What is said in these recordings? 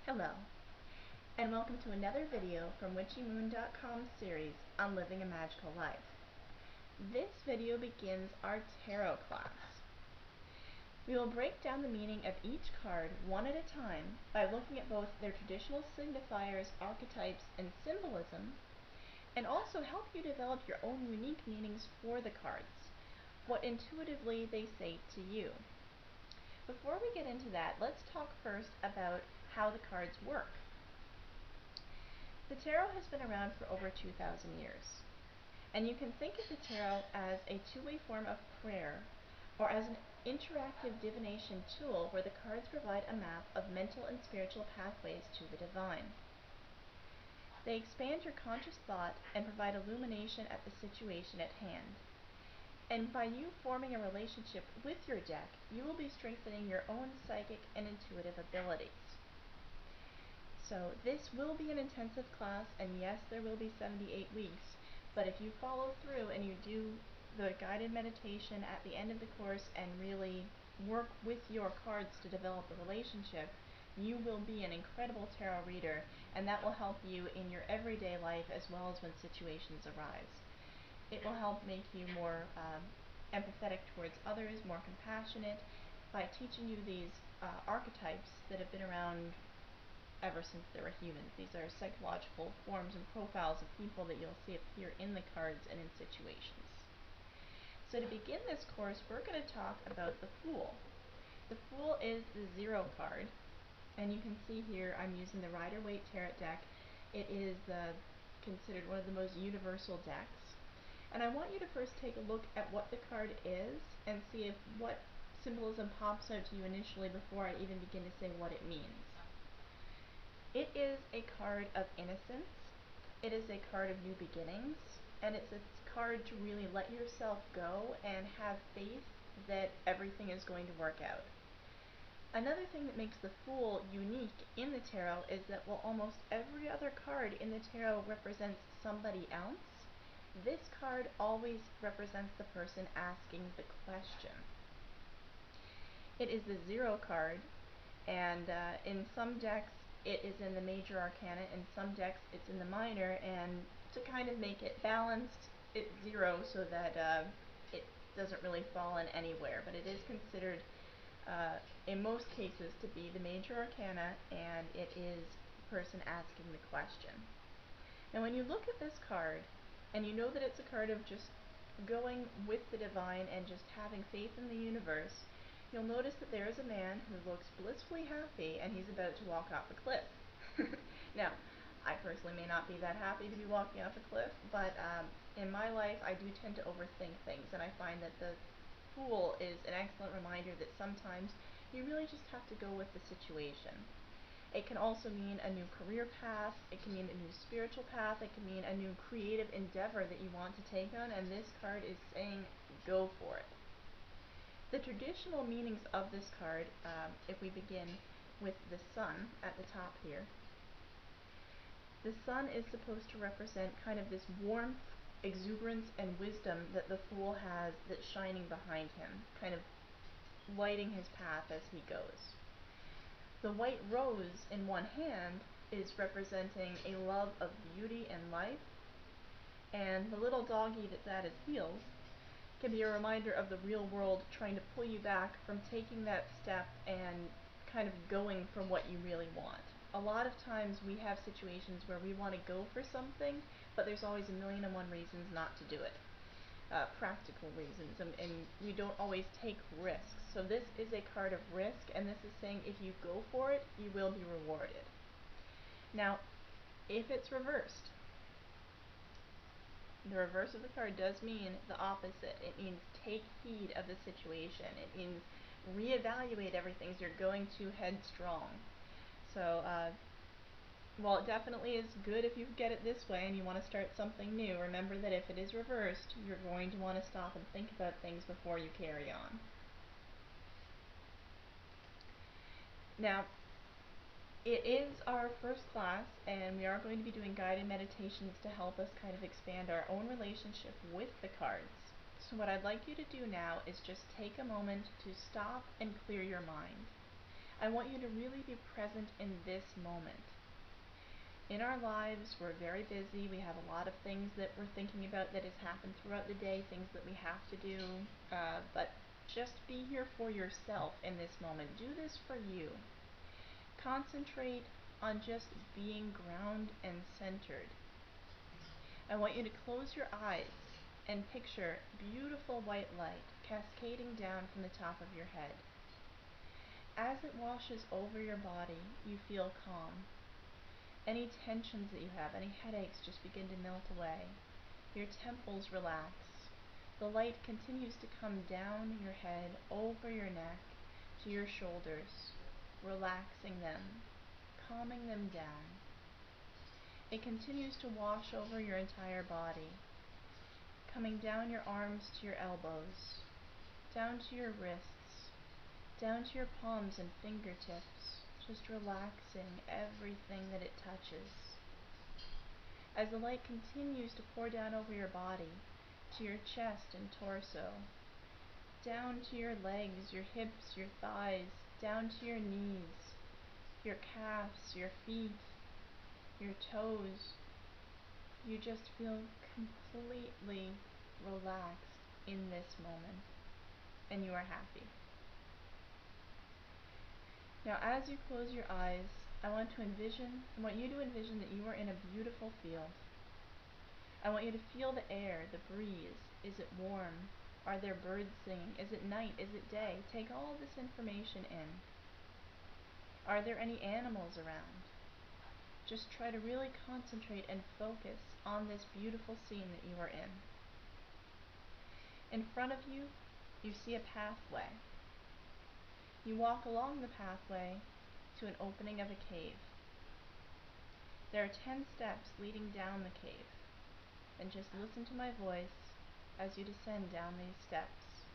Hello, and welcome to another video from witchymoon.com's series on living a magical life. This video begins our tarot class. We will break down the meaning of each card one at a time by looking at both their traditional signifiers, archetypes, and symbolism, and also help you develop your own unique meanings for the cards, what intuitively they say to you. Before we get into that, let's talk first about how the cards work. The tarot has been around for over 2,000 years, and you can think of the tarot as a two-way form of prayer or as an interactive divination tool where the cards provide a map of mental and spiritual pathways to the divine. They expand your conscious thought and provide illumination at the situation at hand. And by you forming a relationship with your deck, you will be strengthening your own psychic and intuitive abilities. So this will be an intensive class, and yes, there will be 78 weeks, but if you follow through and you do the guided meditation at the end of the course and really work with your cards to develop a relationship, you will be an incredible tarot reader, and that will help you in your everyday life as well as when situations arise. It will help make you more empathetic towards others, more compassionate, by teaching you these archetypes that have been around ever since there were humans. These are psychological forms and profiles of people that you'll see appear in the cards and in situations. So to begin this course, we're going to talk about the Fool. The Fool is the 0 card, and you can see here I'm using the Rider-Waite Tarot deck. It is considered one of the most universal decks. And I want you to first take a look at what the card is and see if what symbolism pops out to you initially before I even begin to say what it means. It is a card of innocence, it is a card of new beginnings, and it's a card to really let yourself go and have faith that everything is going to work out. Another thing that makes the Fool unique in the tarot is that while almost every other card in the tarot represents somebody else, this card always represents the person asking the question. It is the 0 card, and in some decks it is in the Major Arcana, in some decks it's in the Minor, and to kind of make it balanced, it's 0 so that it doesn't really fall in anywhere, but it is considered in most cases to be the Major Arcana, and it is the person asking the question. Now when you look at this card, and you know that it's a card of just going with the divine and just having faith in the universe, you'll notice that there is a man who looks blissfully happy and he's about to walk off a cliff. Now, I personally may not be that happy to be walking off a cliff, but in my life I do tend to overthink things, and I find that the Fool is an excellent reminder that sometimes you really just have to go with the situation. It can also mean a new career path, it can mean a new spiritual path, it can mean a new creative endeavor that you want to take on, and this card is saying go for it. The traditional meanings of this card, if we begin with the Sun at the top here, the Sun is supposed to represent kind of this warmth, exuberance, and wisdom that the Fool has that's shining behind him, kind of lighting his path as he goes. The white rose in one hand is representing a love of beauty and life, and the little doggy that's at his heels can be a reminder of the real world trying to pull you back from taking that step and kind of going for what you really want. A lot of times we have situations where we want to go for something, but there's always a million and one reasons not to do it. Practical reasons, and we don't always take risks. So this is a card of risk, and this is saying if you go for it, you will be rewarded. Now, if it's reversed, the reverse of the card does mean the opposite. It means take heed of the situation. It means reevaluate everything as you're going too headstrong. So while it definitely is good if you get it this way and you want to start something new, remember that if it is reversed, you're going to want to stop and think about things before you carry on. Now, it is our first class, and we are going to be doing guided meditations to help us kind of expand our own relationship with the cards. So what I'd like you to do now is just take a moment to stop and clear your mind. I want you to really be present in this moment. In our lives, we're very busy. We have a lot of things that we're thinking about that has happened throughout the day, things that we have to do, but just be here for yourself in this moment. Do this for you. Concentrate on just being grounded and centered. I want you to close your eyes and picture beautiful white light cascading down from the top of your head. As it washes over your body, you feel calm. Any tensions that you have, any headaches just begin to melt away. Your temples relax. The light continues to come down your head, over your neck, to your shoulders, relaxing them, calming them down. It continues to wash over your entire body, coming down your arms to your elbows, down to your wrists, down to your palms and fingertips, just relaxing everything that it touches. As the light continues to pour down over your body, to your chest and torso, down to your legs, your hips, your thighs, down to your knees, your calves, your feet, your toes, you just feel completely relaxed in this moment, and you are happy. Now, as you close your eyes, I want you to envision that you are in a beautiful field. I want you to feel the air, the breeze. Is it warm? Are there birds singing? Is it night? Is it day? Take all this information in. Are there any animals around? Just try to really concentrate and focus on this beautiful scene that you are in. In front of you, you see a pathway. You walk along the pathway to an opening of a cave. There are 10 steps leading down the cave, and just listen to my voice as you descend down these steps.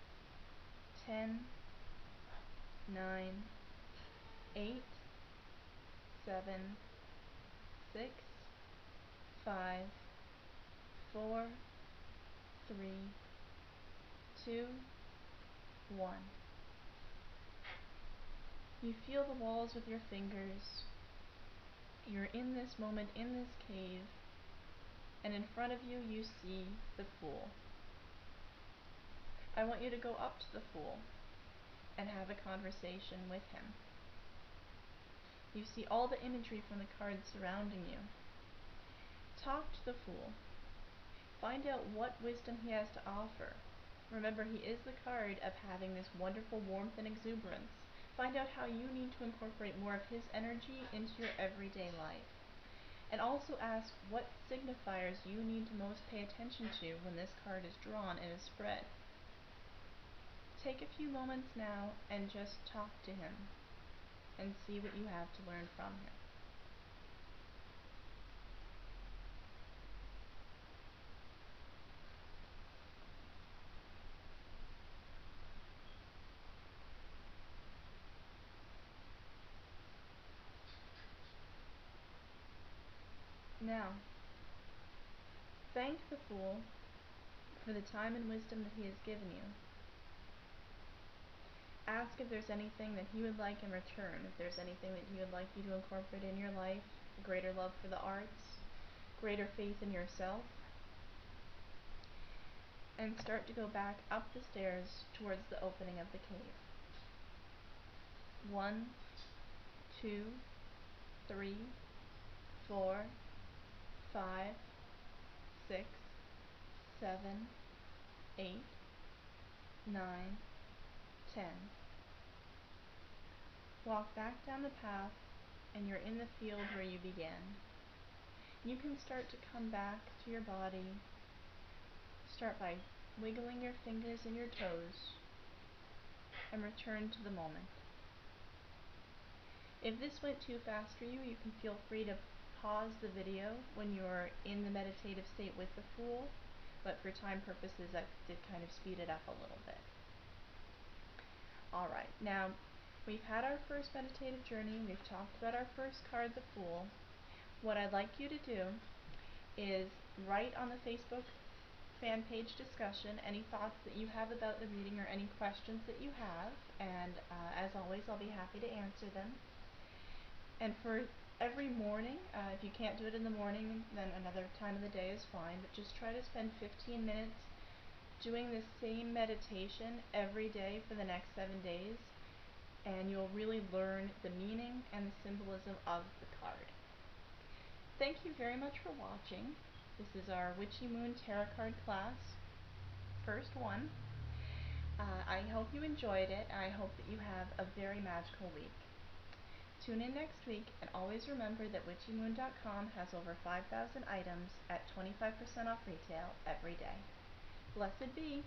10, 9, 8, 7, 6, 5, 4, 3, 2, 1. You feel the walls with your fingers. You're in this moment, in this cave, and in front of you, you see the Fool. I want you to go up to the Fool and have a conversation with him. You see all the imagery from the cards surrounding you. Talk to the Fool. Find out what wisdom he has to offer. Remember, he is the card of having this wonderful warmth and exuberance. Find out how you need to incorporate more of his energy into your everyday life. And also ask what signifiers you need to most pay attention to when this card is drawn in a spread. Take a few moments now and just talk to him and see what you have to learn from him. Now, thank the Fool for the time and wisdom that he has given you. Ask if there's anything that he would like in return, if there's anything that he would like you to incorporate in your life, greater love for the arts, greater faith in yourself, and start to go back up the stairs towards the opening of the cave. 1, 2, 3, 4, 5, 6, 7, 8, 9, 10. Walk back down the path, and you're in the field where you began. You can start to come back to your body. Start by wiggling your fingers and your toes, and return to the moment. If this went too fast for you, you can feel free to pause the video when you're in the meditative state with the Fool, but for time purposes I did kind of speed it up a little bit. Alright, now we've had our first meditative journey, we've talked about our first card, the Fool. What I'd like you to do is write on the Facebook fan page discussion any thoughts that you have about the reading or any questions that you have, and as always, I'll be happy to answer them. And for every morning, if you can't do it in the morning, then another time of the day is fine, but just try to spend 15 minutes doing the same meditation every day for the next 7 days, and you'll really learn the meaning and the symbolism of the card. Thank you very much for watching. This is our Witchy Moon Tarot card class, first one. I hope you enjoyed it, and I hope that you have a very magical week. Tune in next week, and always remember that witchymoon.com has over 5,000 items at 25% off retail every day. Blessed be!